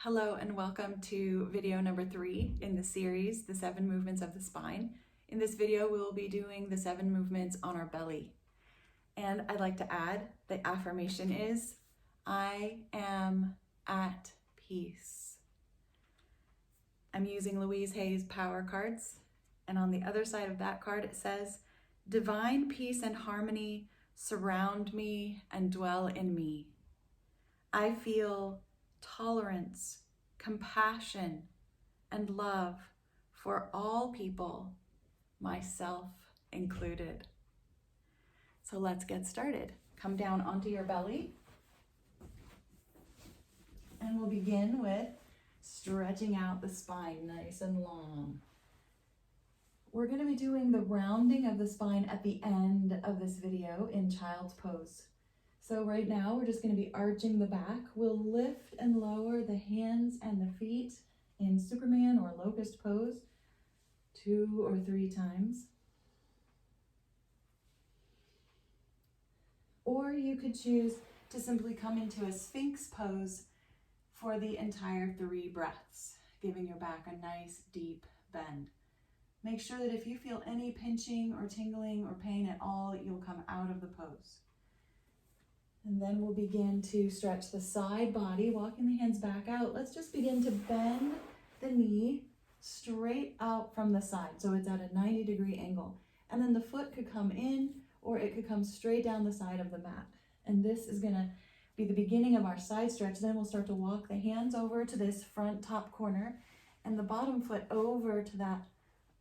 Hello and welcome to video number 3 in the series, The 7 Movements of the Spine. In this video, we will be doing the 7 movements on our belly. And I'd like to add, the affirmation is, I am at peace. I'm using Louise Hay's power cards. And on the other side of that card, it says, divine peace and harmony surround me and dwell in me. I feel tolerance, compassion, and love for all people, myself included. So let's get started. Come down onto your belly. And we'll begin with stretching out the spine nice and long. We're going to be doing the rounding of the spine at the end of this video in child's pose. So right now, we're just going to be arching the back. We'll lift and lower the hands and the feet in Superman or locust pose 2 or 3 times. Or you could choose to simply come into a Sphinx pose for the entire 3 breaths, giving your back a nice deep bend. Make sure that if you feel any pinching or tingling or pain at all, you'll come out of the pose. And then we'll begin to stretch the side body, walking the hands back out. Let's just begin to bend the knee straight out from the side. So it's at a 90-degree angle. And then the foot could come in or it could come straight down the side of the mat. And this is gonna be the beginning of our side stretch. Then we'll start to walk the hands over to this front top corner and the bottom foot over to that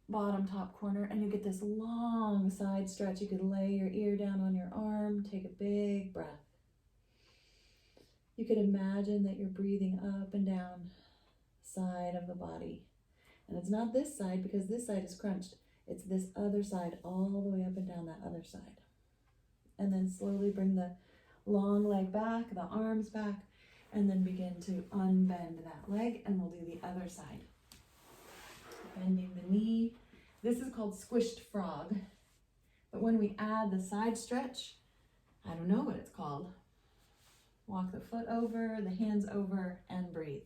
bottom top corner, and you get this long side stretch. You could lay your ear down on your arm, take a big breath. You could imagine that you're breathing up and down the side of the body. And it's not this side because this side is crunched. It's this other side all the way up and down that other side. And then slowly bring the long leg back, the arms back, and then begin to unbend that leg, and we'll do the other side. Bending the knee. This is called squished frog. But when we add the side stretch, I don't know what it's called. Walk the foot over, the hands over, and breathe.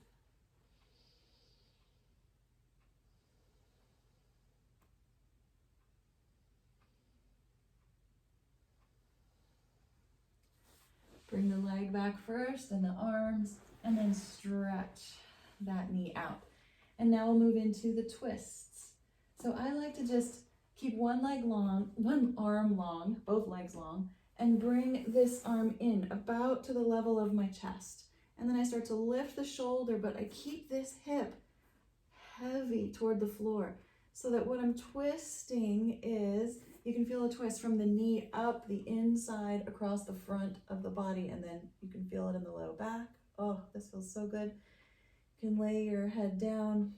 Bring the leg back first, and the arms, and then stretch that knee out. And now we'll move into the twists. So I like to just keep one leg long, one arm long, both legs long, and bring this arm in about to the level of my chest. And then I start to lift the shoulder, but I keep this hip heavy toward the floor so that what I'm twisting is, you can feel a twist from the knee up the inside across the front of the body, and then you can feel it in the low back. Oh, this feels so good. You can lay your head down.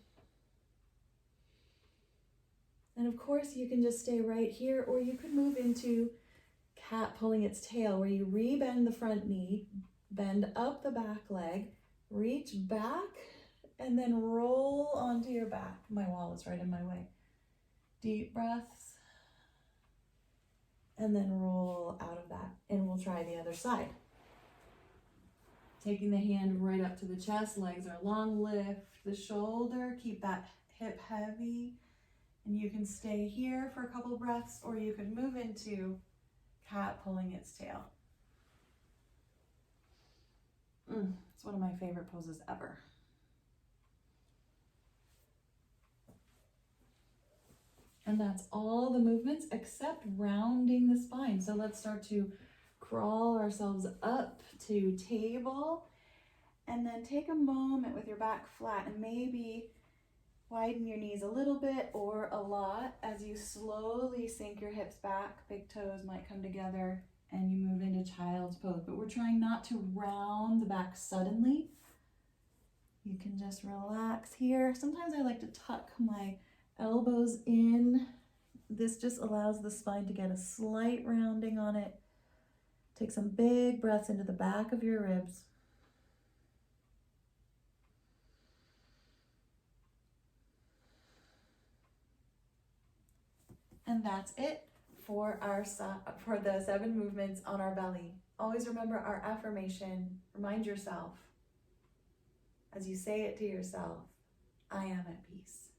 And of course, you can just stay right here, or you could move into cat pulling its tail, where you rebend the front knee, bend up the back leg, reach back, and then roll onto your back. My wall is right in my way. Deep breaths, and then roll out of that. And we'll try the other side. Taking the hand right up to the chest, legs are long, lift the shoulder, keep that hip heavy, and you can stay here for a couple breaths, or you can move into cat pulling its tail. It's one of my favorite poses ever. And that's all the movements except rounding the spine. So let's start to crawl ourselves up to table, and then take a moment with your back flat and maybe widen your knees a little bit or a lot as you slowly sink your hips back. Big toes might come together and you move into child's pose, but we're trying not to round the back suddenly. You can just relax here. Sometimes I like to tuck my elbows in. This just allows the spine to get a slight rounding on it. Take some big breaths into the back of your ribs. And that's it for the 7 movements on our belly. Always remember our affirmation. Remind yourself, as you say it to yourself, I am at peace.